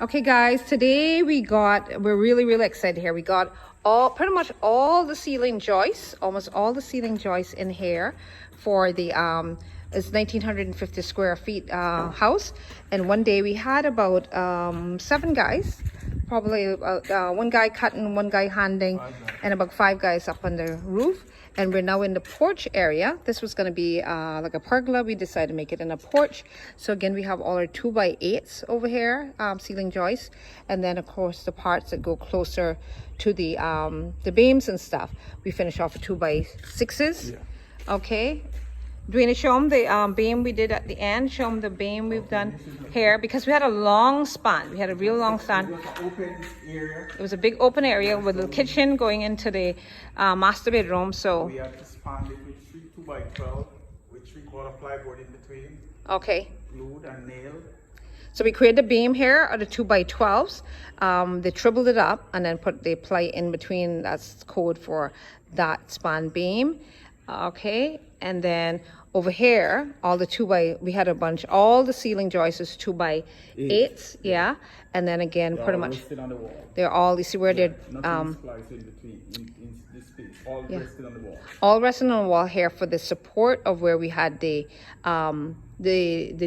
Okay guys, today we're really excited here. We got pretty much all the ceiling joists, almost all the ceiling joists in here for the it's 1950 square feet house. And one day we had about 7 guys, probably one guy cutting, one guy handing, and about 5 guys up on the roof. And we're now in the porch area. This was going to be like a pergola. We decided to make it in a porch. So again, we have all our 2x8s over here, ceiling joists, and then of course the parts that go closer to the beams and stuff. We finish off with 2x6s. Yeah. Okay. Do you want to show them the beam we did at the end? Show them the beam we've done here, because we had a long span. We had a real long span. It was a big open area with the kitchen going into the master bedroom. So we had to span it with 2x12 with 3/4 plywood in between. Okay. Glued and nailed. So we created the beam here out of 2x12s. They tripled it up and then put the ply in between. That's code for that span beam. Okay, and then over here, all the we had a bunch, all the ceiling joists is 2x8s, yeah. And then again, They're pretty all much rested on the wall. they're all, you see where they're nothing spliced in between in this space. All rested on the wall. All resting on the wall here for the support of where we had the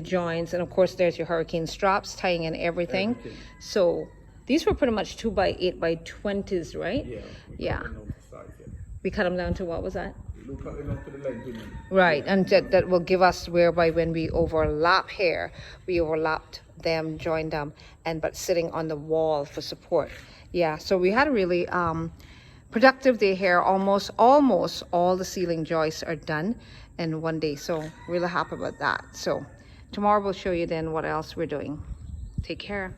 joints, and of course there's your hurricane straps tying in everything. So these were pretty much 2x8 by 20s, right? Yeah. We cut them down to, what was that? Right, and that will give us whereby when we overlap here, we overlapped them, joined them, but sitting on the wall for support. Yeah, so we had a really productive day here. Almost all the ceiling joists are done in one day, so really happy about that. So tomorrow we'll show you then what else we're doing. Take care.